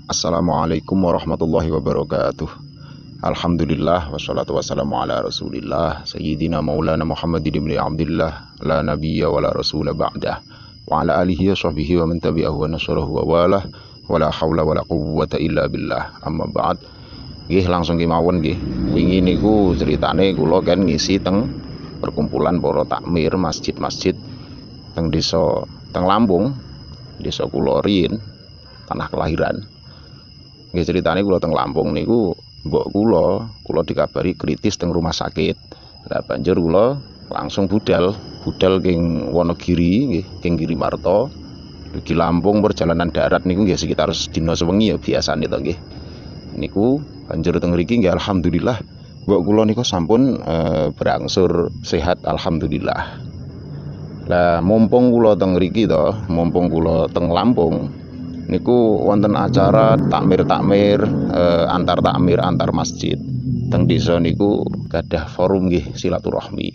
Assalamualaikum warahmatullahi wabarakatuh. Alhamdulillah wassalatu wassalamu ala Rasulillah Sayyidina Maulana Muhammadin ibn Abdillah la nabiyya wa la rasula ba'dah wa ala alihi wa sahbihi wa man tabi'ahu wa nasarahu wa walah wa la hawla wa la quwwata illa billah. Amma ba'd. Nggih langsung kemawon nggih. Wingi niku ceritane kula kan ngisi teng perkumpulan para takmir masjid-masjid teng desa teng Lampung, desa kula riyin, tanah kelahiran. Nggih ceritane kula teng Lampung niku mbok kula dikabari kritis teng rumah sakit. Lah banjur kula langsung budal king Wonogiri nggih, king Girimarta. Dugi Lampung perjalanan darat niku nggih sekitar sedina sewengi ya biasane to nggih. Niku banjur teng mriki nggih alhamdulillah mbok kula niku sampun berangsur sehat alhamdulillah. Lah mumpung kula teng mriki to, mumpung kula teng Lampung niku wonten acara takmir antar masjid teng desa niku gadah forum nggih silaturahmi.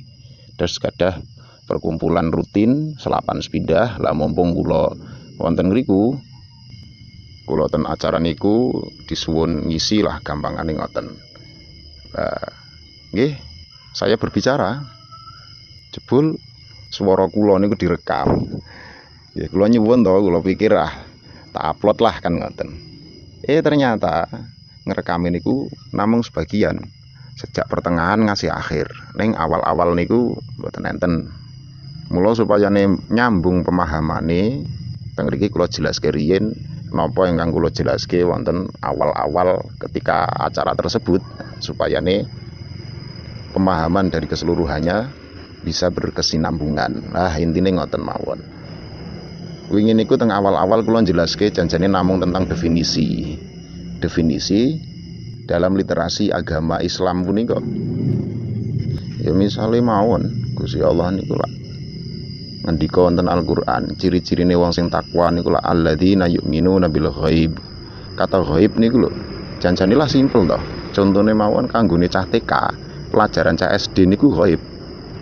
Terus gadah perkumpulan rutin selapan sepindah. Lah mumpung kula wonten ngriku, kula ten acara niku disuwun ngisi lah gampangane ngoten. Lah nggih saya berbicara jebul swara kula niku direkam. Ya kula nyuwun to, kula pikir tak upload lah kan ngoten. Ternyata ngerekam niku namung sebagian. Sejak pertengahan ngasih akhir. Ning awal-awal niku mboten enten. Mula supaya nyambung pemahamane teng mriki kula jelaske riyin napa ingkang kula jelaske wonten awal-awal ketika acara tersebut supaya pemahaman dari keseluruhannya bisa berkesinambungan. Nah, intine ngoten mawon. Wingi niku teng awal-awal kula jelaske janjane namung tentang definisi dalam literasi agama Islam punika. Ya misale mawon Gusti Allah niku lak ngendika wonten Al-Qur'an, ciri-cirine wong sing takwa niku lak alladzina yu'minuna bil ghaib. Kata ghaib niku lho janjane lah simpel to. Contone mawon kanggone cah TK, pelajaran cah SD niku ghaib.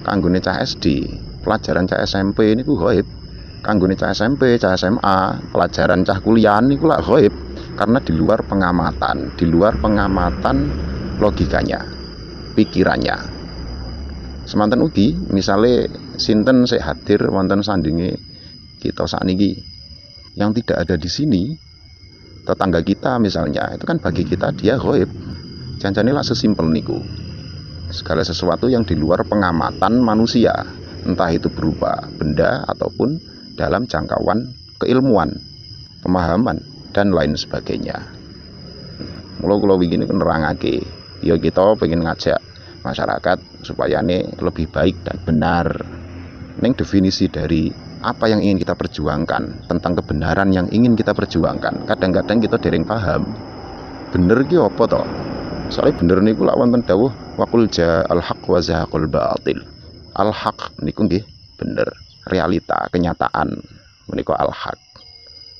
Kanggone cah SD, pelajaran cah SMP niku ghaib. Kanggone cah SMP, cah SMA, pelajaran cah kuliah niku lak ghaib karena di luar pengamatan logikanya, pikirannya. Semanten ugi misale sinten sik hadir wonten sandinge kita sakniki yang tidak ada di sini, tetangga kita misalnya, itu kan bagi kita dia ghaib. Janjane lak sesimpel niku. Segala sesuatu yang di luar pengamatan manusia, entah itu berupa benda ataupun dalam jangkauan keilmuan, pemahaman dan lain sebagainya. Mula kula wingi niku nerangake, ya kita pengen ngajak masyarakat supaya lebih baik dan benar. Ning definisi dari apa yang ingin kita perjuangkan, tentang kebenaran yang ingin kita perjuangkan, kadang-kadang kita dereng paham. Bener ki apa to? Soalnya bener niku lak wonten dawuh waqul ja'al haqq wa zahaqul batil. Al haq niku nggih bener, realita, kenyataan menika al-haq.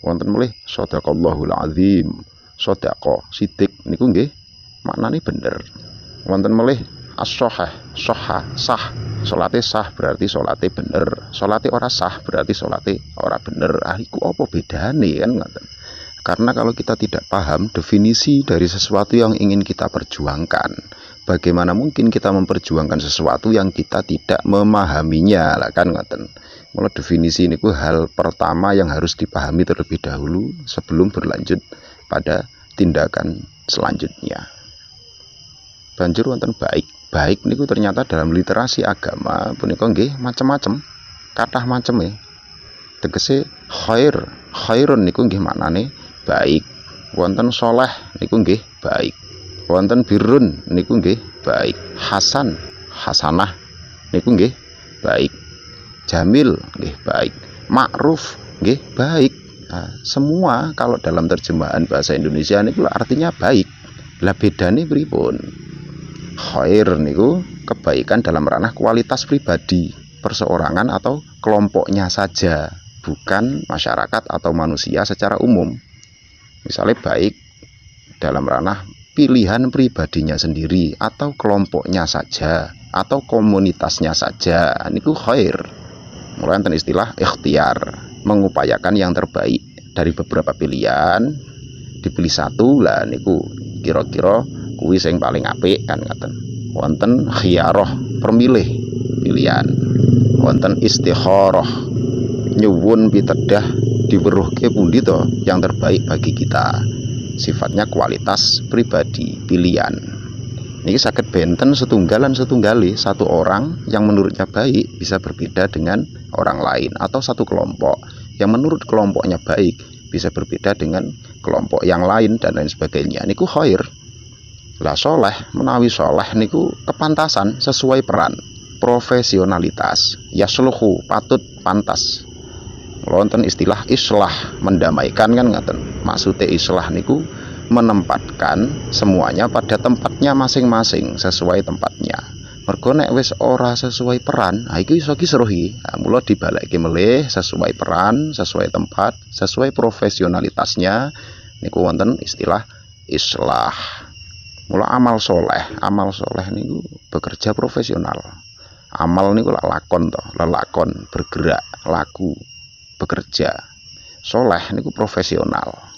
Wonten melih shadaqallahul azim. Shadaqah sidik niku nggih maknane bener. Wonten melih as-shahah, sah. Salate sah berarti salate bener. Salate ora sah berarti salate ora bener. Iku apa bedane kan ngoten. Karena kalau kita tidak paham definisi dari sesuatu yang ingin kita perjuangkan, bagaimana mungkin kita memperjuangkan sesuatu yang kita tidak memahaminya lah kan ngoten. Mula definisi ini hal pertama yang harus dipahami terlebih dahulu sebelum berlanjut pada tindakan selanjutnya. Banjur wonten baik niku ternyata dalam literasi agama punika nggih macam-macam, kathah maceme. Tegese khairun niku nggih maknane baik. Wonten soleh niku nggih baik. Wonten birrun niku nggih baik. Hasanah niku nggih baik. Jamil nggih baik. Ma'ruf nggih baik. Nah, semua kalau dalam terjemahan bahasa Indonesia niku artinya baik. Lah bedane pripun? Khair niku kebaikan dalam ranah kualitas pribadi, perseorangan atau kelompoknya saja, bukan masyarakat atau manusia secara umum. Misalnya baik dalam ranah pilihan pribadinya sendiri atau kelompoknya saja atau komunitasnya saja, niku khair. Mulai enten istilah ikhtiar, mengupayakan yang terbaik dari beberapa pilihan dipilih satu lah niku kira-kira kuwi sing paling apik kan ngoten. Wonten khiyarah, permilih pilihan. Wonten istikharah, nyuwun pitedah diweruhke pundi to yang terbaik bagi kita. Sifatnya kualitas pribadi, pilihan. Ini sakit benten setunggalan setunggali, satu orang yang menurutnya baik bisa berbeda dengan orang lain, atau satu kelompok yang menurut kelompoknya baik bisa berbeda dengan kelompok yang lain dan lain sebagainya. Niku khair. Lah soleh menawi soleh niku kepantasan sesuai peran, profesionalitas, yasluhu patut pantas. Wonten istilah islah, mendamaikan kan ngaten. Maksudnya islah niku menempatkan semuanya pada tempatnya masing-masing sesuai tempatnya. Mergo nek wis ora sesuai peran, iki iso kisruhi. Mula dibalekke melih sesuai peran, sesuai tempat, sesuai profesionalitasnya. Niku wonten istilah islah. Mula amal soleh niku bekerja profesional. Amal niku lakon to, lelakon, bergerak, laku, bekerja. Soleh niku profesional.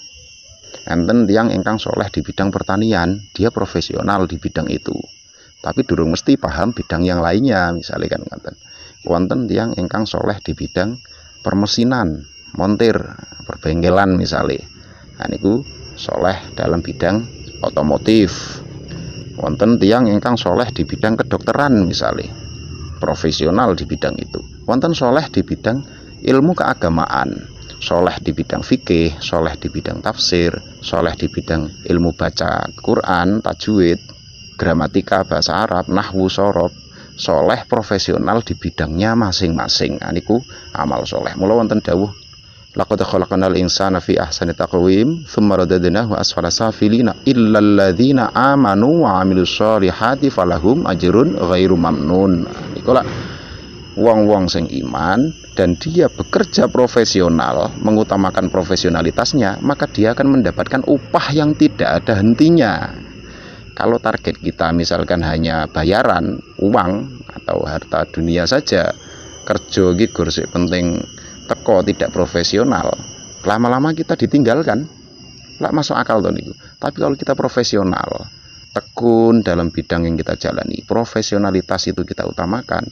Enten tiang ingkang soleh di bidang pertanian, dia profesional di bidang itu. Tapi durung mesti paham bidang yang lainnya, misalnya kan ngaten. Wonten tiang ingkang soleh di bidang permesinan, montir, perbengkelan misalnya. Nah niku soleh dalam bidang otomotif. Wonten tiang ingkang soleh di bidang kedokteran misalnya, profesional di bidang itu. Wonten soleh di bidang ilmu keagamaan, soleh di bidang fikih, soleh di bidang tafsir, soleh di bidang ilmu baca Quran, tajwid, gramatika bahasa Arab, nahwu, sorob. Soleh profesional di bidangnya masing-masing. Aniku amal soleh. Mula wonten dawuh laqad khalaqnal insana fi ahsani taqwim tsumma radadnahu asfala safilina illal ladzina amanu wa amilus solihati falahum ajrun ghairu mamnun. Niku lak wong-wong sing iman dan dia bekerja profesional, mengutamakan profesionalitasnya, maka dia akan mendapatkan upah yang tidak ada hentinya. Kalau target kita misalkan hanya bayaran, uang atau harta dunia saja, kerja iki gur sik penting teko tidak profesional, lama-lama kita ditinggalkan. Lah masuk akal to niku. Tapi kalau kita profesional, tekun dalam bidang yang kita jalani, profesionalitas itu kita utamakan,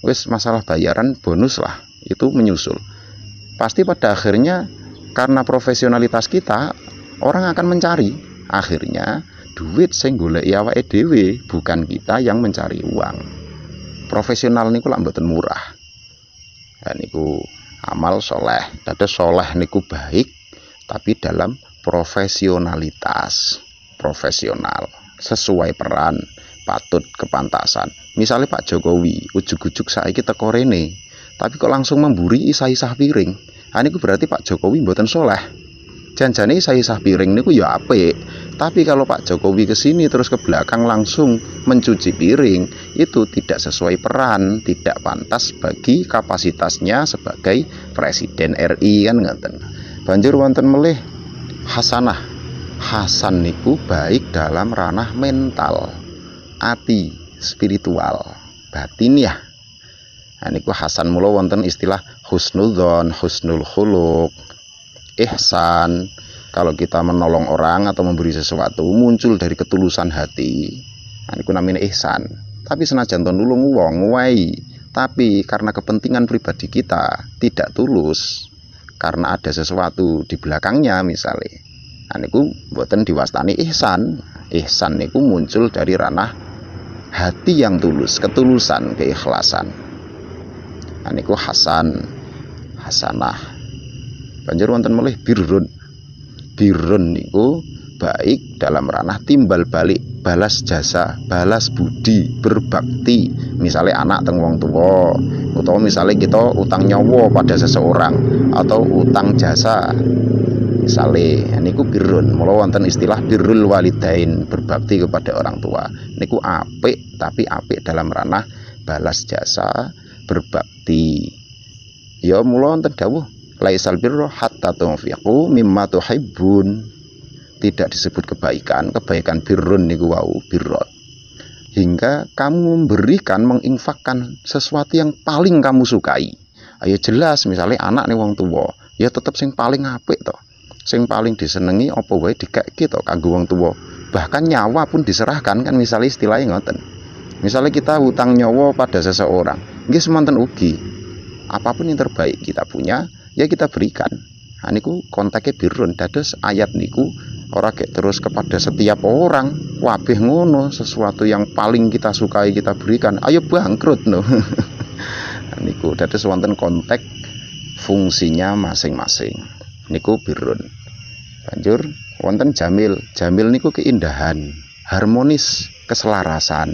wis masalah bayaran bonus lah itu menyusul. Pasti pada akhirnya karena profesionalitas kita, orang akan mencari. Akhirnya duit sing goleki awake dhewe, bukan kita yang mencari uang. Profesional niku lak mboten murah. Dan niku amal soleh. Dados soleh niku baik tapi dalam profesionalitas, profesional, sesuai peran, patut kepantasan. Misalnya Pak Jokowi ujug-ujug saiki teko rene, tapi kok langsung memburi isah-isah piring. Niku berarti Pak Jokowi mboten soleh. Janjane isah-isah piring niku ya apik, tapi kalau Pak Jokowi kesini terus ke belakang langsung mencuci piring, itu tidak sesuai peran, tidak pantas bagi kapasitasnya sebagai Presiden RI kan ngoten. Banjur wonten melih hasanah. Hasan niku baik dalam ranah mental, ati, spiritual, batin ya. Nah niku hasan. Mula wonten istilah husnudzon, husnul khuluq, ihsan. Kalau kita menolong orang atau memberi sesuatu muncul dari ketulusan hati, nah niku namanya ihsan. Tapi senajan to nulung wong wae, tapi karena kepentingan pribadi kita tidak tulus, karena ada sesuatu di belakangnya misalnya, nah niku mboten diwastani ihsan. Ihsan niku muncul dari ranah hati yang tulus, ketulusan, keikhlasan. Nah niku hasan, hasanah. Banjur wonten melih birrun. Birrun niku baik dalam ranah timbal balik, balas jasa, balas budi, berbakti. Misalnya anak teng wong tua, atau misalnya kita utang nyawa pada seseorang atau utang jasa. Misalnya niku birrun. Mula wonten istilah birrul walidain, berbakti kepada orang tua. Niku apik, tapi apik dalam ranah balas jasa, berbakti. Ya mula wonten dawuh laisal birra hatta tunfiqu mimma tuhibbun. Tidak disebut kebaikan, kebaikan birrun niku wau birra. Hingga kamu memberikan, menginfakkan sesuatu yang paling kamu sukai. Ayo jelas misalnya anak nih wong tua, ya tetap sing paling apik toh. sing paling disenengi apa wae dikeki to kanggo wong tuwa. Bahkan nyawa pun diserahkan kan, misalnya istilahnya ngoten. Misalnya kita hutang nyawa pada seseorang, nggih semonten ugi. Apapun yang terbaik kita punya, ya kita berikan. Nah, niku kontaknya birun. Dados ayat niku ora kayak terus kepada setiap orang. Wabeh ngono, sesuatu yang paling kita sukai kita berikan. Ayo bangkrut no. Nah, niku dados wonten konteks fungsinya masing-masing. Niku birun. Banjur wonten jamil. Jamil niku keindahan, harmonis, keselarasan.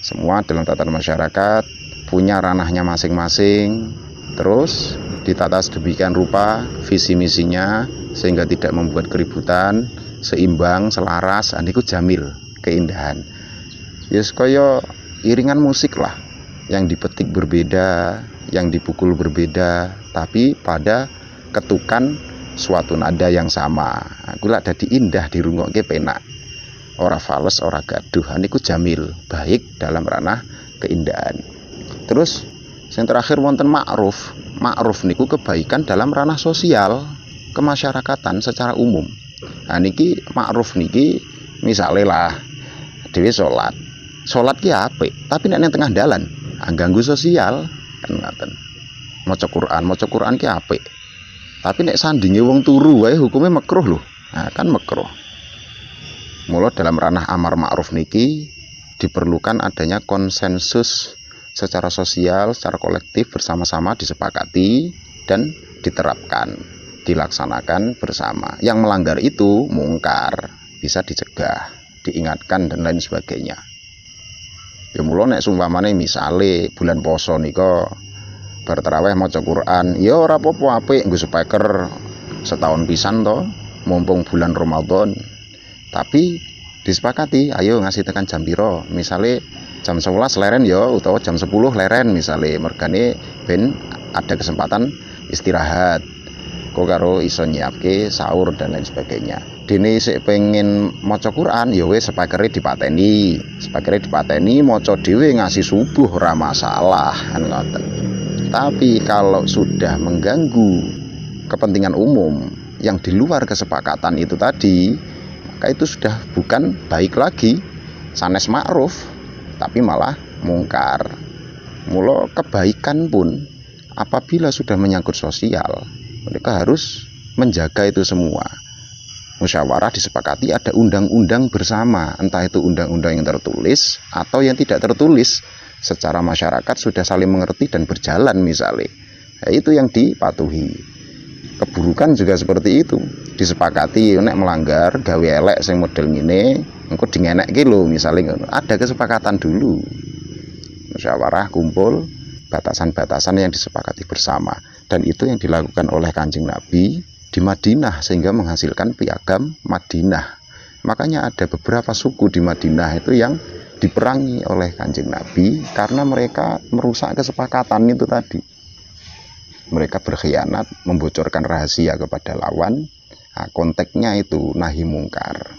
Semua dalam tatanan masyarakat punya ranahnya masing-masing. Terus ditata sedemikian rupa visi misinya sehingga tidak membuat keributan, seimbang, selaras. Niku jamil, keindahan. Yes kaya iringan musik lah, yang dipetik berbeda, yang dipukul berbeda, tapi pada ketukan suatu nada yang sama. Aku lak dadi indah dirungokke penak. Ora fales, ora gaduh. Niku jamil, baik dalam ranah keindahan. Terus yang terakhir wonten ma'ruf. Ma'ruf niku kebaikan dalam ranah sosial, kemasyarakatan secara umum. Nah niki ma'ruf niki misale lah dhewe salat. Salat ki apik, tapi nek nang tengah dalan ganggu sosial kan ngoten. Maca Quran ki apik. Tapi nek sandinge wong turu wae hukume makruh lho. Nah, kan makruh. Mula dalam ranah amar ma'ruf niki diperlukan adanya konsensus secara sosial, secara kolektif bersama-sama disepakati dan diterapkan, dilaksanakan bersama. Yang melanggar itu mungkar, bisa dicegah, diingatkan dan lain sebagainya. Ya mula nek sumpamane misale bulan poso nika bar tarawih maca Quran, ya ora apa-apa apik nggo speaker setahun pisan to, mumpung bulan Ramadan. Tapi disepakati, ayo ngasih tekan jam piro. Misale jam 11 leren ya, utawa jam 10 leren misale, mergane ben ada kesempatan istirahat. Kok karo iso nyiapke sahur dan lain sebagainya. Dene sik pengen maca Quran ya wis speakere dipateni. Speakere dipateni maca dhewe ngasih subuh ora masalah kan ngoten. Tapi kalau sudah mengganggu kepentingan umum yang di luar kesepakatan itu tadi, maka itu sudah bukan baik lagi, sanes ma'ruf, tapi malah mungkar. Mula kebaikan pun apabila sudah menyangkut sosial, mereka harus menjaga itu semua. Musyawarah disepakati ada undang-undang bersama, entah itu undang-undang yang tertulis atau yang tidak tertulis. Secara masyarakat sudah saling mengerti dan berjalan misalnya. Nah, itu yang dipatuhi. Keburukan juga seperti itu. Disepakati nek melanggar gawe elek sing model ngene, engko dingenekke lho misalnya. Ada kesepakatan dulu. Musyawarah kumpul, batasan-batasan yang disepakati bersama. Dan itu yang dilakukan oleh Kanjeng Nabi di Madinah sehingga menghasilkan piagam Madinah. Makanya ada beberapa suku di Madinah itu yang diperangi oleh Kanjeng Nabi karena mereka merusak kesepakatan itu tadi. Mereka berkhianat, membocorkan rahasia kepada lawan. Nah, konteksnya itu nahi mungkar.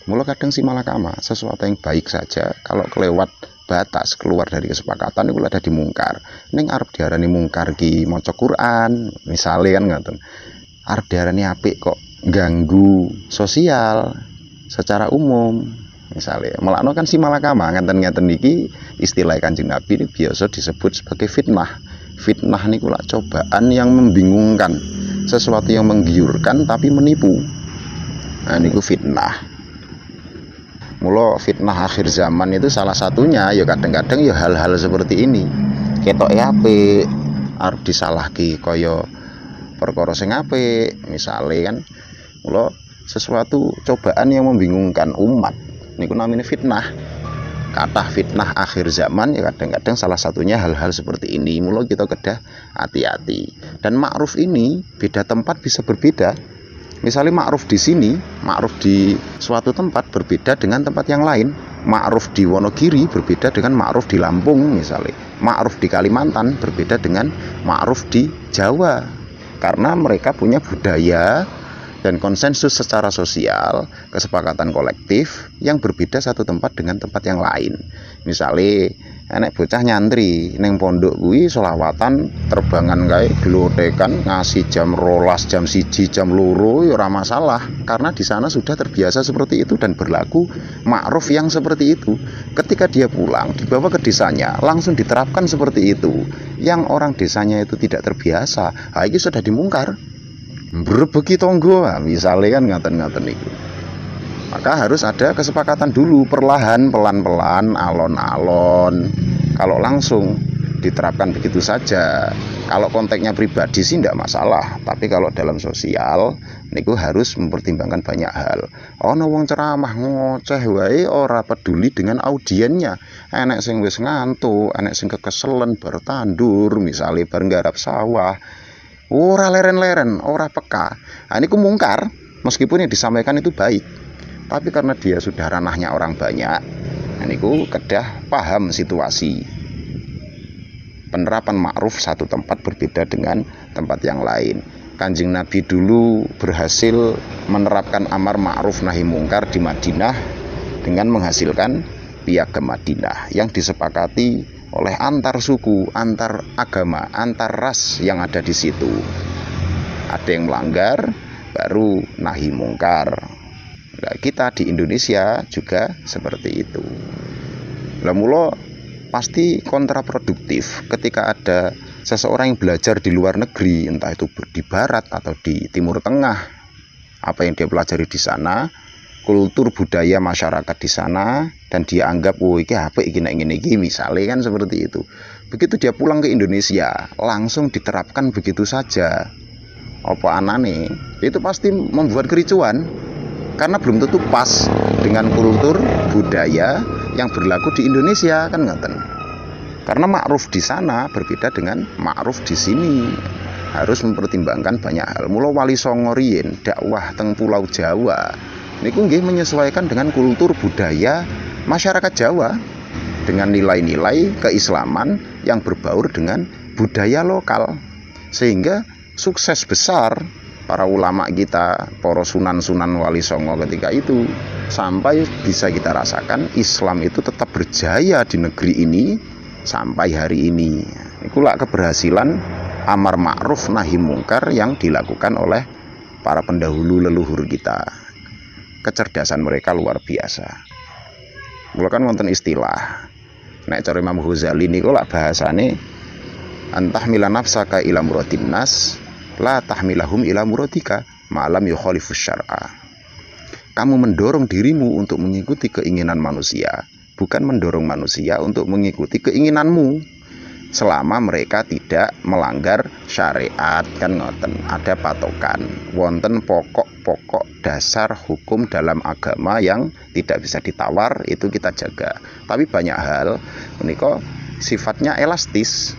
Mula kadang si malakama, sesuatu yang baik saja kalau kelewat batas, keluar dari kesepakatan itu ada dimungkar. Ning arep diarani mungkar ki maca Quran, misale kan ngoten. Arep diarani apik kok ganggu sosial secara umum. Misalnya, melakno kan si malakama ngeten-ngeten niki istilah Kanjeng Nabi ini biasa disebut sebagai fitnah. Fitnah niku lak cobaan yang membingungkan, sesuatu yang menggiurkan tapi menipu. Nah niku fitnah. Mula fitnah akhir zaman itu salah satunya ya kadang-kadang ya hal-hal seperti ini. Ketoke apik arep disalahke kaya perkara sing apik, misale kan. Mula sesuatu cobaan yang membingungkan umat niku namanya fitnah. Kata fitnah akhir zaman ya kadang-kadang salah satunya hal-hal seperti ini. Mula kita kedah hati-hati. Dan ma'ruf ini beda tempat bisa berbeda. Misalnya ma'ruf di sini, ma'ruf di suatu tempat berbeda dengan tempat yang lain. Ma'ruf di Wonogiri berbeda dengan ma'ruf di Lampung misalnya. Ma'ruf di Kalimantan berbeda dengan ma'ruf di Jawa. Karena mereka punya budaya dan konsensus secara sosial, kesepakatan kolektif yang berbeda satu tempat dengan tempat yang lain. Misalnya enek bocah nyantri ning pondok kuwi selawatan terbangan kae glothekan ngasih jam 12 jam 1 jam 2 ya ora masalah karena di sana sudah terbiasa seperti itu dan berlaku ma'ruf yang seperti itu. Ketika dia pulang dibawa ke desanya langsung diterapkan seperti itu. Yang orang desanya itu tidak terbiasa, ini sudah dimungkar. Berbeki tonggo misalnya kan ngaten-ngaten itu. Maka harus ada kesepakatan dulu perlahan, pelan-pelan, alon-alon. Kalau langsung diterapkan begitu saja. Kalau konteksnya pribadi sih tidak masalah, tapi kalau dalam sosial niku harus mempertimbangkan banyak hal. Ono wong ceramah ngoceh wae ora peduli dengan audiennya. Enek sing wis ngantuk, enek sing kekeselen bar tandur, misalnya bar nggarap sawah. Ora leren-leren, ora peka. Nah, niku mungkar, meskipun yang disampaikan itu baik. Tapi karena dia sudah ranahnya orang banyak, niku kedah paham situasi. Penerapan ma'ruf satu tempat berbeda dengan tempat yang lain. Kanjeng Nabi dulu berhasil menerapkan amar ma'ruf nahi mungkar di Madinah dengan menghasilkan piagam Madinah yang disepakati oleh antar suku, antar agama, antar ras yang ada di situ. Ada yang melanggar, baru nahi mungkar. Nah, kita di Indonesia juga seperti itu. Lah mula pasti kontraproduktif ketika ada seseorang yang belajar di luar negeri, entah itu di barat atau di timur tengah. Apa yang dia pelajari di sana, kultur budaya masyarakat di sana, dan dia anggap iki apik iki nek ngene iki misalnya kan seperti itu. Begitu dia pulang ke Indonesia, langsung diterapkan begitu saja. Apa anane? Itu pasti membuat kericuan. Karena belum tentu pas dengan kultur budaya yang berlaku di Indonesia kan ngoten. Karena ma'ruf di sana berbeda dengan ma'ruf di sini. Harus mempertimbangkan banyak hal. Mula Wali Songo riyin dakwah teng Pulau Jawa niku nggih menyesuaikan dengan kultur budaya masyarakat Jawa dengan nilai-nilai keislaman yang berbaur dengan budaya lokal. Sehingga sukses besar para ulama kita, para sunan-sunan Wali Songo ketika itu, sampai bisa kita rasakan Islam itu tetap berjaya di negeri ini sampai hari ini. Itulah keberhasilan amar ma'ruf nahi mungkar yang dilakukan oleh para pendahulu leluhur kita. Kecerdasan mereka luar biasa. Mula kan wonten istilah nek cara Imam Ghazali niku lak bahasane antah mila nafsaka ila muradin nas la tahmilahum ila muradika ma'lam yukhalifus syar'a. Kamu mendorong dirimu untuk mengikuti keinginan manusia, bukan mendorong manusia untuk mengikuti keinginanmu, selama mereka tidak melanggar syariat. Kan ngoten, ada patokan wonten pokok-pokok dasar hukum dalam agama yang tidak bisa ditawar, itu kita jaga. Tapi banyak hal menika sifatnya elastis,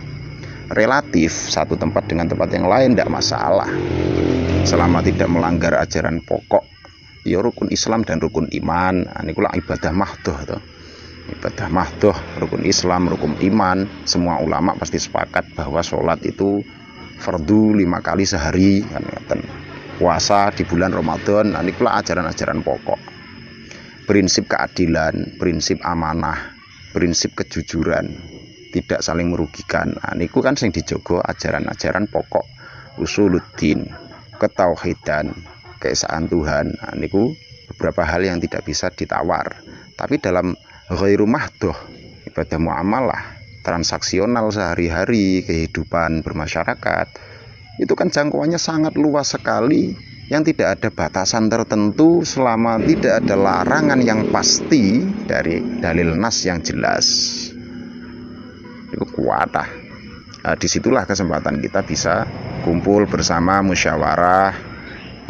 relatif, satu tempat dengan tempat yang lain tidak masalah selama tidak melanggar ajaran pokok ya rukun Islam dan rukun iman. Niku ibadah mahdoh to. Ibadah mahdoh, rukun Islam, rukun iman. Semua ulama pasti sepakat bahwa sholat itu fardu 5 kali sehari kan. Puasa di bulan Ramadan, niku ajaran-ajaran pokok. Prinsip keadilan, prinsip amanah, prinsip kejujuran, tidak saling merugikan. Niku kan sing dijogo ajaran-ajaran pokok usuluddin, ketauhidan, keesaan Tuhan. Niku beberapa hal yang tidak bisa ditawar. Tapi dalam ghairu mahdoh, ibadah muamalah, transaksional sehari-hari, kehidupan bermasyarakat, itu kan jangkauannya sangat luas sekali, yang tidak ada batasan tertentu selama tidak ada larangan yang pasti dari dalil nas yang jelas. Itu kuat. Disitulah kesempatan kita bisa kumpul bersama, musyawarah,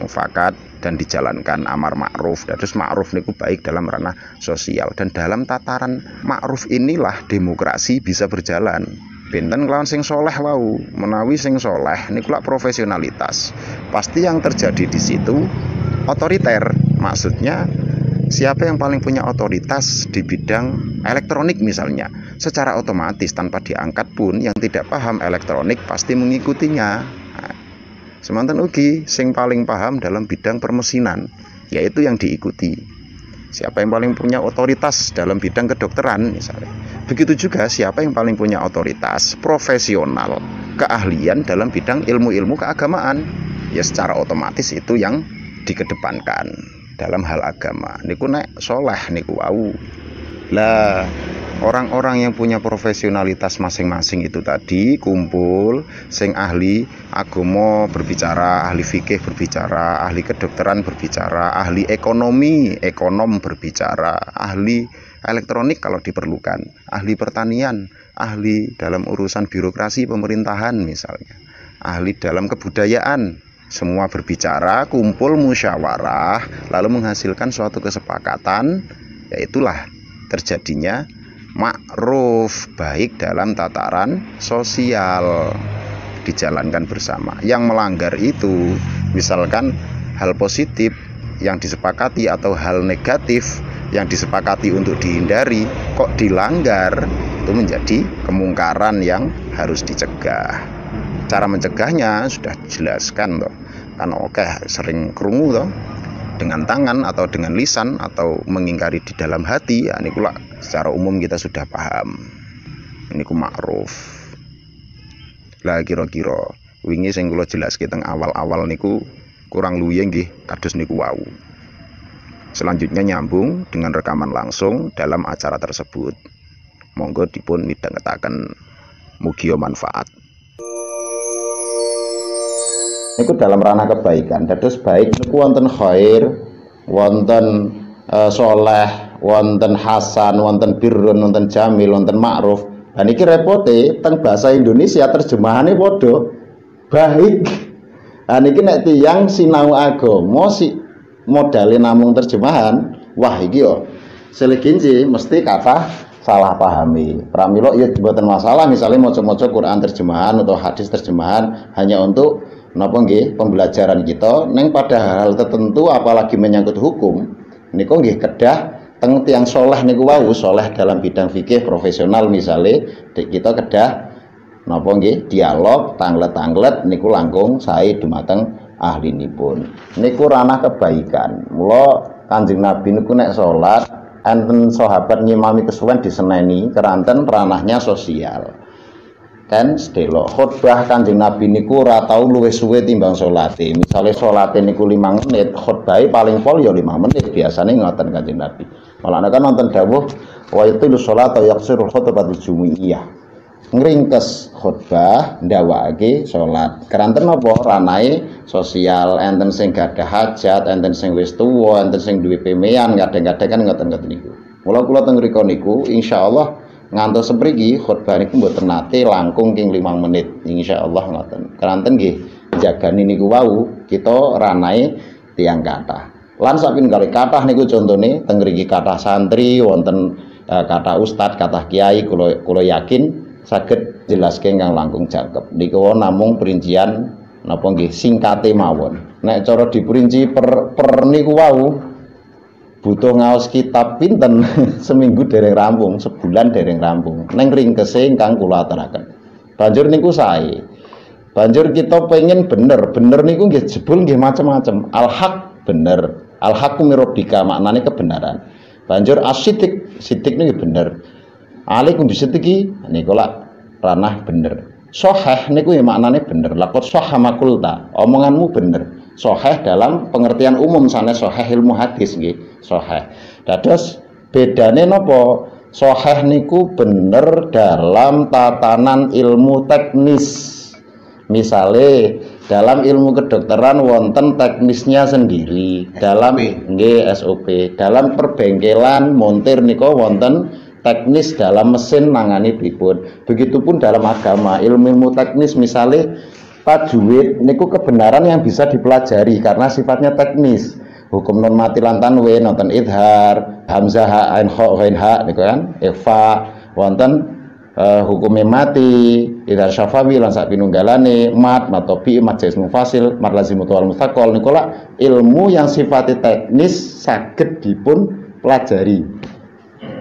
mufakat, dan dijalankan amar ma'ruf. Terus ma'ruf niku baik dalam ranah sosial, dan dalam tataran ma'ruf inilah demokrasi bisa berjalan. Benten kelawan sing soleh wau, menawi sing soleh niku lak profesionalitas. Pasti yang terjadi di situ otoriter. Maksudnya siapa yang paling punya otoritas di bidang elektronik misalnya, secara otomatis tanpa diangkat pun yang tidak paham elektronik pasti mengikutinya. Semanten ugi sing paling paham dalam bidang permesinan, yaitu yang diikuti. Siapa yang paling punya otoritas dalam bidang kedokteran misalnya, Begitu juga siapa yang paling punya otoritas, profesional, keahlian dalam bidang ilmu-ilmu keagamaan, ya secara otomatis itu yang dikedepankan dalam hal agama. Niku nek soleh niku wau. Lah orang-orang yang punya profesionalitas masing-masing itu tadi kumpul, sing ahli agama berbicara, ahli fikih berbicara, ahli kedokteran berbicara, ahli ekonomi, ekonom berbicara, ahli elektronik kalau diperlukan, ahli pertanian, ahli dalam urusan birokrasi pemerintahan misalnya, ahli dalam kebudayaan, semua berbicara, kumpul musyawarah, lalu menghasilkan suatu kesepakatan, yaitulah terjadinya ma'ruf, baik dalam tataran sosial, dijalankan bersama. Yang melanggar itu misalkan hal positif yang disepakati atau hal negatif yang disepakati untuk dihindari kok dilanggar, itu menjadi kemungkaran yang harus dicegah. Cara mencegahnya sudah dijelaskan toh, kan oke sering krungu toh, dengan tangan atau dengan lisan atau mengingkari di dalam hati, ya niku lah secara umum kita sudah paham. Niku ma'ruf. Lah kira-kira wingi sing kula jelaske teng awal-awal niku kurang luwih nggih kados niku wau. Selanjutnya nyambung dengan rekaman langsung dalam acara tersebut. Monggo dipun midhangetaken, mugi manfaat. Niku dalam ranah kebaikan, dados baik niku wonten khair, wonten soleh, wonten hasan, wonten birrun, wonten jamil, wonten ma'ruf. Dan iki repote teng bahasa Indonesia terjemahane padha baik. Lah niki nek tiyang sinau agama si modale namung terjemahan, wah iki yo seleginci mesti kata salah pahami. Pramila ya mboten masalah misalnya maca-maca Quran terjemahan atau hadis terjemahan hanya untuk napa nggih pembelajaran kita, neng pada hal tertentu apalagi menyangkut hukum niku nggih kedah teng tiyang soleh niku wau, soleh dalam bidang fikih profesional misalnya kita kedah napa nggih dialog tanglet-tanglet niku langkung sae dumateng ahlinipun. Niku ranah kebaikan. Mula Kanjeng Nabi niku nek salat enten sahabat nyimami kesuwen diseneni keranten ranahnya sosial. Kan sedelo khutbah Kanjeng Nabi niku ora tau luwih suwe timbang salate. Misale salate niku 5 menit, khutbahe paling pol ya 5 menit biasane ngoten Kanjeng Nabi. Malah kan nonton dawuh wa yatilu sholata yaqsirul khutbatul jumu'iyah. Ngringkes khutbah ndawake salat. Keranten apa ranae sosial, enten sing gadah hajat, enten sing wis tuwa, enten sing duwe pemean, kadang-kadang kan ngoten-ngoten niku. Mula kula teng mriku niku insyaallah ngantos sempriki khutbah niku mboten nate langkung king 5 menit insyaallah ngoten. Keranten nggih jagani niku wau kita ranae tiyang kathah. Lan saking kali kathah niku contone teng mriki kathah santri wonten kathah ustad, kathah kiai kula yakin saged jelaske kang langkung cakep. Niku namung perincian napa nggih singkate mawon. Nek cara diperinci per niku wau butuh ngaos kitab pinten seminggu dereng rampung, sebulan dereng rampung. Neng ringkese ingkang kula aturaken. Banjur niku sae. Banjur kita pengen bener niku nggih jebul nggih macam-macam. Al-haq bener, al-haqqu mir rabbika maknane kebenaran. Banjur as-siddiq, siddiq niku bener. Alaikum bisiddiqi niku lak ranah bener. Sahih niku ya maknane bener. Laqad sahha makulta, omonganmu bener. Sahih dalam pengertian umum sanes sahih ilmu hadis nggih, sahih. Dados bedane napa? Sahih niku bener dalam tatanan ilmu teknis. Misale dalam ilmu kedokteran wonten teknisnya sendiri, dalam nggih SOP, dalam perbengkelan montir niku wonten teknis dalam mesin nangani pripun. Begitupun dalam agama, ilmu-ilmu teknis misalnya tajwid niku kebenaran yang bisa dipelajari karena sifatnya teknis. Hukum non mati lan tanwin wonten idhar, hamzah ha ain kha ghain ha niku kan, ikhfa wonten hukume mati, idhar syafawi lan sak pinunggalane, mat matobi mat jais mufasil, mat lazim wal mustaqal niku lah ilmu yang sifatnya teknis saged dipun pelajari.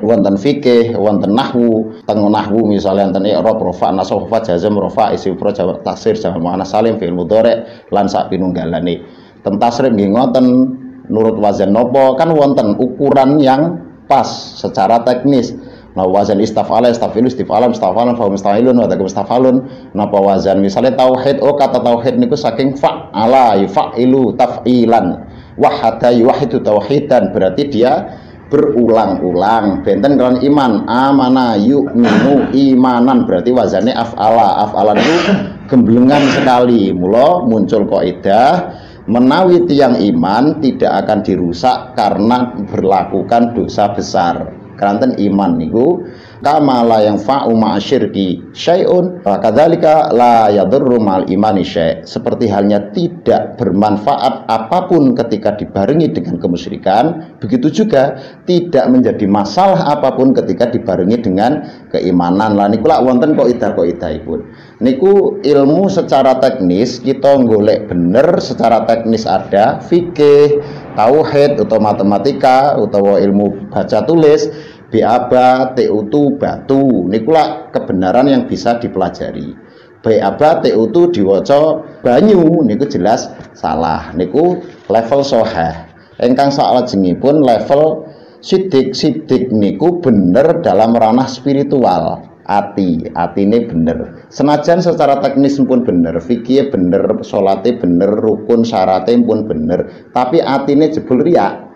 Wonten fikih, wonten nahwu, teng nahwu misalnya wonten i'rab, rafa, nasab, jazm, rafa, isim mufrad, jamak taksir, jamak muannats salim, fi'il mudhari' lan sak pinunggalane. Teng tasrif nggih ngoten nurut wazan napa kan wonten ukuran yang pas secara teknis. Nah wazan istafala, istafilu, istifalam, istafalan, fa mustafilun, wa takum istafalun. Napa wazan misalnya tauhid, kata tauhid niku saking fa'ala, yufa'ilu, taf'ilan. Wahada yuwahidu tauhidan, berarti dia berulang-ulang. Benten kalian iman, amana yu'minu imanan, berarti wazannya af'ala. Af'alan itu gemblengan sekali. Mula muncul kaidah menawi tiang iman tidak akan dirusak karena berlakukan dosa besar. Keranten iman niku kama la yang fa'u ma'asyirki syai'un wa kadzalika la yadurru ma'al imani syai'. Seperti halnya tidak bermanfaat apapun ketika dibarengi dengan kemusyrikan, begitu juga tidak menjadi masalah apapun ketika dibarengi dengan keimanan. Lah niku lak wonten kaidah-kaidahipun. Niku ilmu secara teknis kita golek bener secara teknis ada fikih, tauhid atau matematika utawa ilmu baca tulis, biaba, teutu, batu. Nikulah kebenaran yang bisa dipelajari. Biaba, teutu diwaca banyu niku jelas salah. Niku level soheh. Engkang salajengipun level sidik niku bener dalam ranah spiritual. Atine bener. Senajan secara teknis pun bener, fikih bener, salate bener, rukun syaratnya pun bener, tapi atine jebul riak.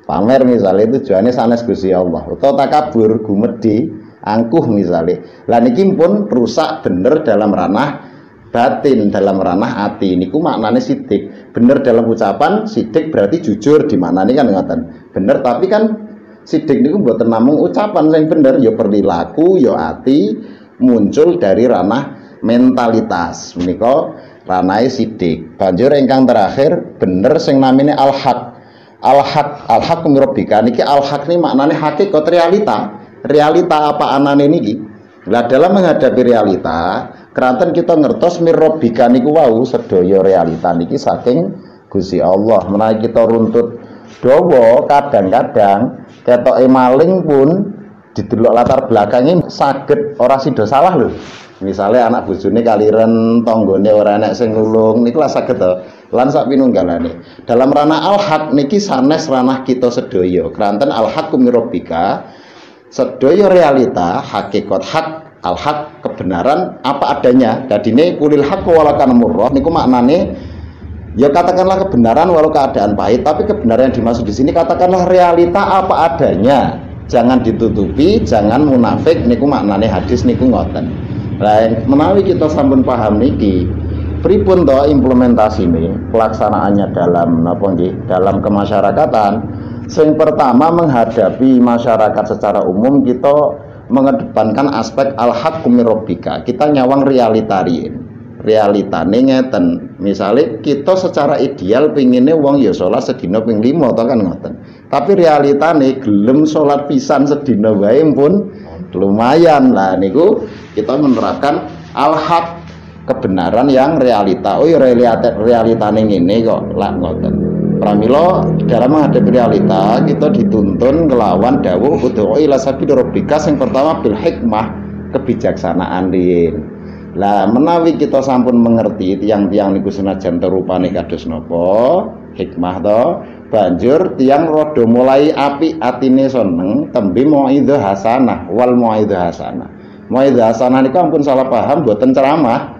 Pamer misalnya tujuannya sanes Gusti Allah, atau takabur, gumedi, angkuh misalnya. Lah niki pun rusak bener dalam ranah batin, dalam ranah ati. Niku maknane sidik. Bener dalam ucapan, sidik berarti jujur di mana nih kan ngoten. Bener tapi kan sidik niku mboten namung ucapan yang bener, ya perilaku, ya ati, muncul dari ranah mentalitas. Menika ranah sidik. Banjur ingkang terakhir bener sing namine al-haq. Al-haq mirobika niki al-haq ini maknanya hakikat realita apa anane niki. Lah dalam menghadapi realita keranten kita ngertos mirobika niku wau sedaya realita niki saking Gusti Allah. Menawi kita runtut dawa kadang-kadang ketoke maling pun didelok latar belakangnya saged ora sida salah lho. Misalnya anak bojone kaliren, tanggane ora enek sing nulung, niku lah saged to. Lan sak pinunggalane. Dalam ranah al-haq niki sanes ranah kita sedaya. Keranten al-haqqu mirobika, sedaya realita, hakikat hak, al-haq kebenaran apa adanya. Dadine kulil haqqu walakan murrah niku maknane ya katakanlah kebenaran walau keadaan pahit, tapi kebenaran yang dimaksud di sini katakanlah realita apa adanya. Jangan ditutupi, jangan munafik niku maknane hadis niku ngoten. Lah menawi kita sampun paham niki, pripun to implementasine, pelaksanaannya dalam napa nggih, dalam kemasyarakatan. Sing pertama menghadapi masyarakat secara umum kita mengedepankan aspek al-haqqu mirobika. Kita nyawang realitane ngeten. Misalnya kita secara ideal pinginnya wong ya sholat sedina ping 5 to kan ngoten. Tapi realitane gelem sholat pisan sedina wae pun lumayan. Lah niku kita menerapkan al-haq, kebenaran yang realita. Oh ya realitane ngene kok lak ngoten. Pramila dalam menghadapi realita kita dituntun kelawan dawuh ud'u ila sabili rabbika sing pertama bil hikmah, kebijaksanaan din. Lah menawi kita sampun mengerti tiang-tiang niku senajan terupane kados napa hikmah to, banjur tiang rada mulai apik atine seneng tembe mauidhah hasanah wal mauidhah hasanah. Mauidhah hasanah niku ampun salah paham boten ceramah.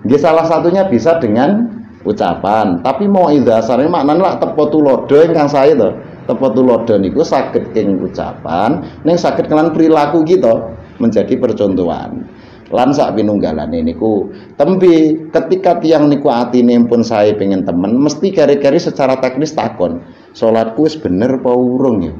Nggih salah satunya bisa dengan ucapan, tapi mauidhah hasanah maknane lak tepo tulodo ingkang sae to. Tepo tulodo niku saged ing ucapan, ning saged kelan perilaku kita menjadi percontohan. Lan sak pinunggalane niku tembe ketika tiang niku atine pun saya pengen temen mesti kari-kari secara teknis takon salatku wis bener apa urung ya,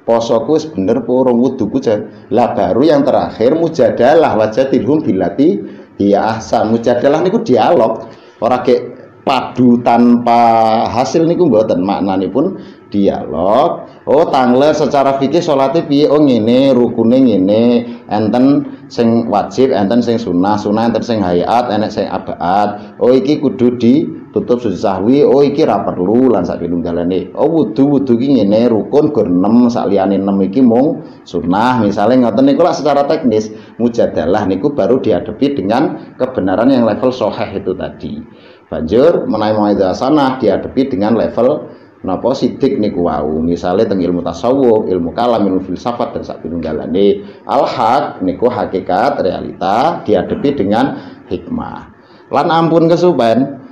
posoku wis bener apa urung, wuduku lah baru yang terakhir mujadalah wajadilhum billati hiya ahsan. Mujadalah niku dialog, ora kek padu tanpa hasil niku mboten, maknanipun dialog. Oh tangler secara fikih salate piye, oh ngene rukune ngene, enten sing wajib, enten sing sunah, enten sing hayat, enek sing abaat. Oh iki kudu ditutup sujud sahwi, oh iki ra perlu lan sak pinunggalane. Oh wudu iki ngene rukun gur 6, sak liyane 6 iki mung sunah. Misale ngoten niku lak secara teknis. Mujadalah niku baru dihadapi dengan kebenaran yang level sahih itu tadi. Banjur menawi mauidhah hasanah dihadapi dengan level napa sidik niku wau. Misale teng ilmu tasawuf, ilmu kalam, ilmu filsafat dan sak pinunggalane. Al-haq niku hakikat realita dihadapi dengan hikmah. Lan ampun kesupen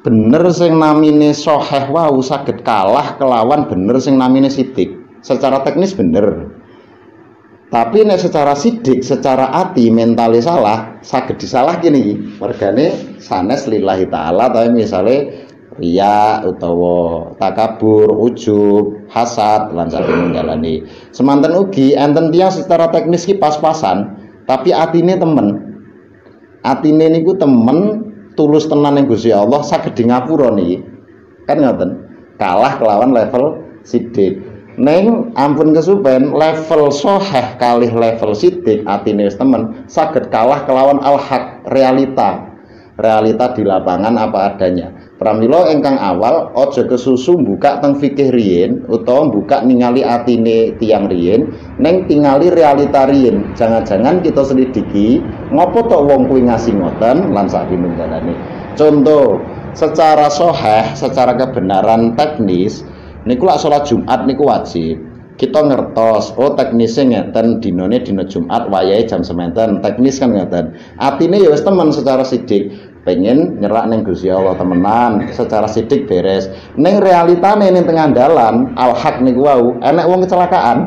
bener sing namine sahih wau saged kalah kelawan bener sing namine sidik. Secara teknis bener. Tapi nek secara sidik, secara ati, mentale salah, saged disalahke niki. Mergane sanes lillahi taala tapi misale riya utawa takabur, ujub, hasad lan sapanunggalane. Semanten ugi enten tiyang secara teknis ki pas-pasan, tapi atine temen. Atine niku temen tulus tenan ning Gusti Allah saged di ngapura niki. Kan ngoten. Kalah kelawan level sidik. Neng ampun kesupen level soheh kalih level sidik atine wis temen saged kalah kelawan al-haq realita di lapangan apa adanya. Pramila ingkang awal aja kesusu buka teng fikih riyin utawa buka ningali atine tiang riyin neng tingali realita riyin. Jangan-jangan kita selidiki ngopo tok wong kuwi ngasih ngoten lan sak pinunggalane. Contoh secara soheh, secara kebenaran teknis niku lak salat Jumat niku wajib. Kita ngertos, oh teknisnya ngeten dinone dina Jumat wayahe jam sementen, teknis kan ngeten. Atine ya wis temen secara sidik, pengen nyerak ning Gusti Allah temenan, secara sidik beres. Ning realitane ning tengah dalan, al-haq niku wau, enek wong kecelakaan.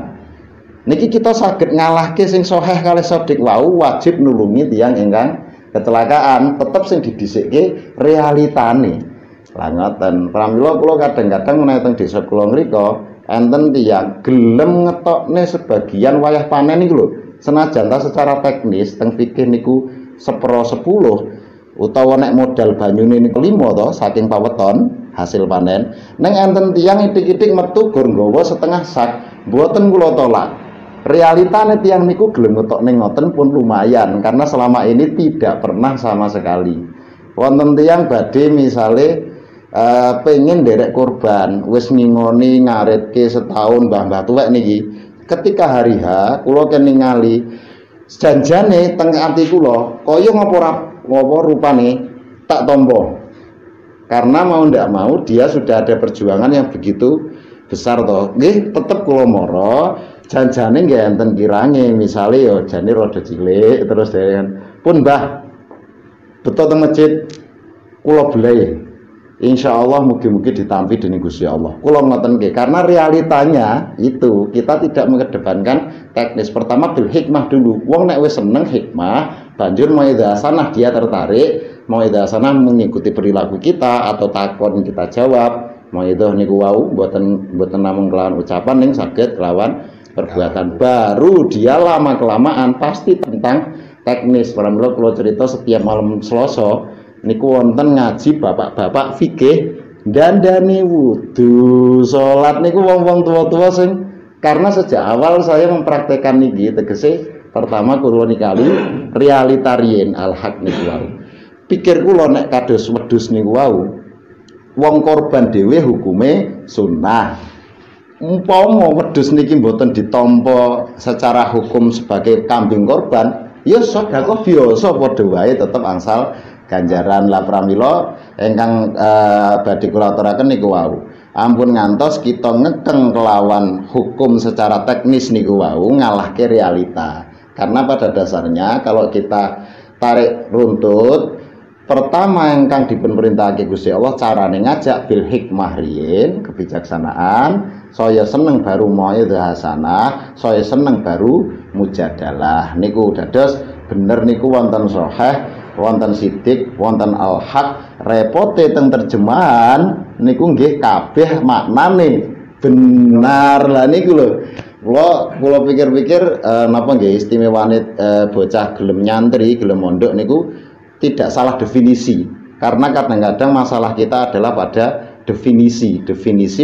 Niki kita saged ngalahke sing sahih kalih sidik wau, wajib nulungi tiyang ingkang kecelakaan, tetep sing didhisikke realitane. Lah ngoten, pramila kula kadang-kadang menawi teng desa kula mriku enten tiyang gelem ngetokne sebagian wayah panen niku lho. Senajan ta secara teknis teng fikih niku 1/10 utawa nek modal banyune niku 5 to saking paweton hasil panen. Ning enten tiyang itik-itik metu gur nggawa setengah sak, mboten kula tolak. Realitane tiyang niku gelem ngetokne ngoten pun lumayan karena selama ini tidak pernah sama sekali. Wonten tiyang badhe misale pengen derek korban wis ngingoni ngaretke setahun mbah-mbah tuwek niki ketika hari H kula keningali janjane teng ati kula kaya ngopo rupane tak tompo karena mau ndak mau dia sudah ada perjuangan yang begitu besar toh nggih tetep kula mara janjane nggih enten kirange misale ya jane rada cilik terus dengan pun mbah beto teng masjid kula belahe insya Allah mugi-mugi ditampi dening Gusti Allah. Kula ngoten nggih karena realitanya itu kita tidak mengedepankan teknis. Pertama bil hikmah dulu. Wong nek wis seneng hikmah, banjur maidha sanah dia tertarik, maidha sanah mengikuti perilaku kita atau takon kita jawab. Maidha niku wau mboten namung kelawan ucapan ning saged kelawan perbuatan. Baru dia lama kelamaan pasti tentang teknis. Pramila kula cerita setiap malam Selasa niku wonten ngaji bapak-bapak fikih dandane wudu salat niku wong-wong tua-tua sing karena sejak awal saya mempraktekkan niki tegese pertama kula nikali realitarian al-haq niku wau. Pikir kula nek kados wedhus niku wau wong korban dhewe hukume sunnah. Umpama wedhus niki mboten ditampa secara hukum sebagai kambing korban, ya sedekah biasa padha wae tetep angsal ganjaran. La pramila ingkang badhe kula aturaken niku wau. Ampun ngantos kita ngekeng kelawan hukum secara teknis niku wau ngalahke realita. Karena pada dasarnya kalau kita tarik runtut, pertama ingkang dipun perintahake Gusti Allah carane ngajak bil hikmah riyin, kebijaksanaan. Saya seneng baru maidhah hasanah, saya seneng baru mujadalah. Niku dados bener niku wonten sahih, wonten sidik, wonten al-haq. Repote teng terjemahan niku nggih kabeh maknane benar. Lah niku lho. Kula pikir-pikir napa nggih istimewane bocah gelem nyantri, gelem mondok niku tidak salah definisi. Karena kadang-kadang masalah kita adalah pada definisi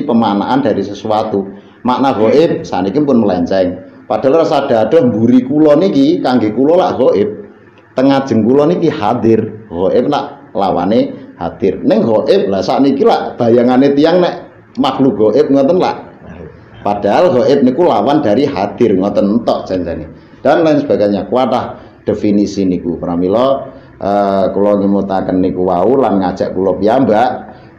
pemaknaan dari sesuatu. Makna gaib saniki pun melenceng. Padahal rasa dadoh mburi kula niki kangge kula lak gaib. Tengajeng kula niki hadir. Gaib nak lawane hadir. Ning gaib lah sakniki lak bayangane tiyang nek makhluk gaib ngoten lak. Padahal gaib niku lawan dari hadir ngoten entok janjane. Dan lain sebagainya. Kuatah definisi niku. Pramila kula nyemutaken niku wau lan ngajak kula piyambak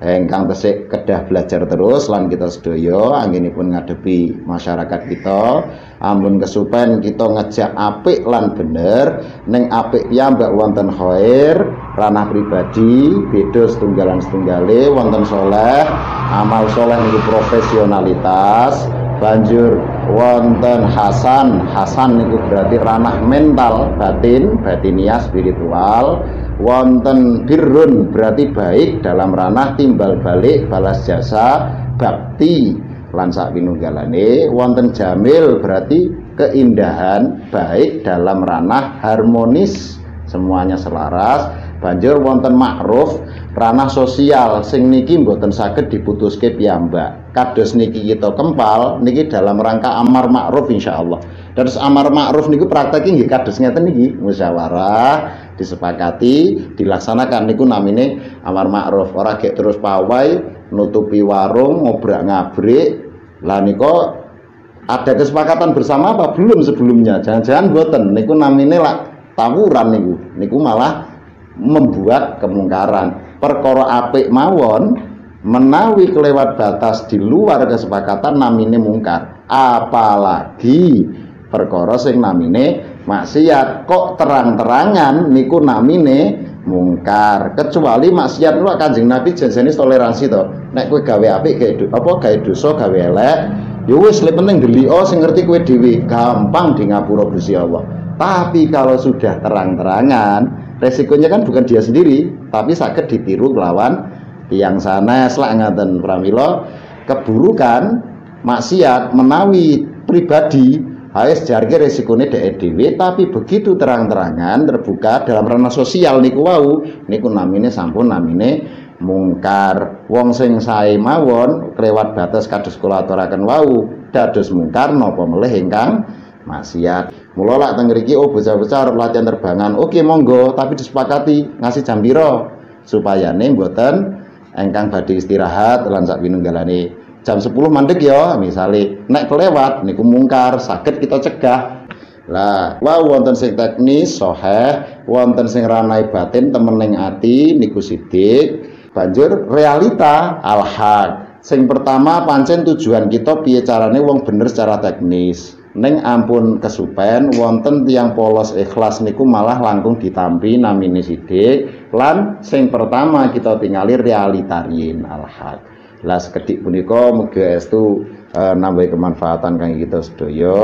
ingkang tesih kedah belajar terus lan kita sedaya anggenipun ngadepi masyarakat kita ampun kesupen kita ngejak apik lan bener ning apik piyambak wonten khair ranah pribadi beda setunggalan-setunggale wonten saleh amal saleh niku profesionalitas banjur wonten hasan niku berarti ranah mental batin batiniah spiritual wonten birrun berarti baik dalam ranah timbal balik balas jasa bakti lan sak pinunggalane wonten jamil berarti keindahan baik dalam ranah harmonis semuanya selaras banjur wonten ma'ruf ranah sosial sing niki mboten saged diputuske piyambak kados niki kita kempal niki dalam rangka amar ma'ruf insyaallah. Terus amar ma'ruf niku prakteke nggih kados ngeten niki musyawarah disepakati dilaksanakan niku namine amar ma'ruf ora gek terus pawai nutupi warung ngobrak-ngabrik lah niku ada kesepakatan bersama apa belum sebelumnya jangan-jangan boten niku namine lak tawuran niku malah membuat kemungkaran perkara apik mawon menawi kelewat batas di luar kesepakatan namine mungkar apalagi perkara sing namine maksiat kok terang-terangan niku namine mungkar kecuali maksiat lu Kanjeng Nabi janjane toleransi to nek kowe gawe apik gawe dosa gawe elek ya wis le penting deliko sing ngerti kowe dhewe gampang di ngapura Gusti Allah tapi kalau sudah terang-terangan resikonya kan bukan dia sendiri tapi sakit ditiru lawan tiang sanes lak ngaten pramila keburukan maksiat menawi pribadi harus jarge resikone dhek dhewe tapi begitu terang-terangan terbuka dalam ranah sosial niku wau niku namine sampun namine mungkar wong sing sae mawon kelewat batas kados kula aturaken wau dados mungkar napa melih ingkang maksiat mula lak teng mriki bocah-bocah arep latihan terbangan oke monggo tapi disepakati ngasih jam pira supayane mboten ingkang badhe istirahat lan sak pinunggalane jam 10 mandek ya misale nek kelewat niku mungkar saged kita cegah lah wow wonten sing teknis sahih wonten sing ranai batin temen ning ati niku sidik banjur realita al-haq sing pertama pancen tujuan kita piye carane wong bener secara teknis ning ampun kesupen wonten tiyang polos ikhlas niku malah langkung ditampi namine sidik lan sing pertama kita tingali realitariin al-haq lah sekedik punika mugi estu nambahi kemanfaatan kangge kita sedaya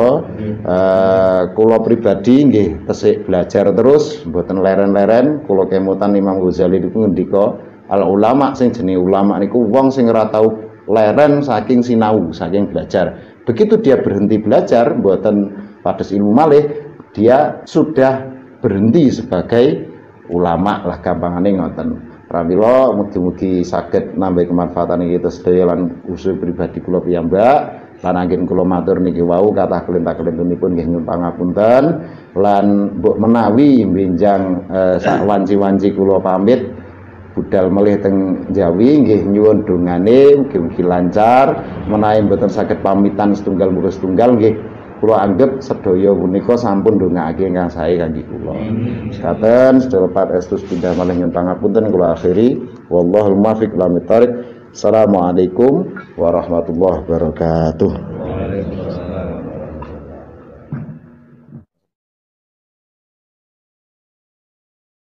kula pribadi nggih tesih belajar terus mboten leren-leren kula kemutan Imam Ghazali niku ngendika al ulama sing jenenge ulama niku wong sing ora tau leren saking sinau saking belajar begitu dia berhenti belajar mboten pados ilmu malih dia sudah berhenti sebagai ulama lah gampangane ngoten pramila mugi-mugi saged nambahi kemanfaatan kita sedaya lan usul pribadi kula piyambak lan anggen kula matur niki wau kathah kelintah-kelintunipun nggih nyuwun pangapunten lan mbok menawi benjang sak wanci-wanci kula pamit budal melih teng Jawi nggih nyuwun dongane mugi-mugi lancar menawi mboten saged pamitan setunggal muga setunggal nggih kula anggap sedaya punika sampun ndongaake ingkang sae kangge kula. Sekaten sedaya pat estus pindah malih nyuwun pangapunten kula akhiri wallahul muwaffiq ila thoriq. Assalamualaikum warahmatullahi wabarakatuh.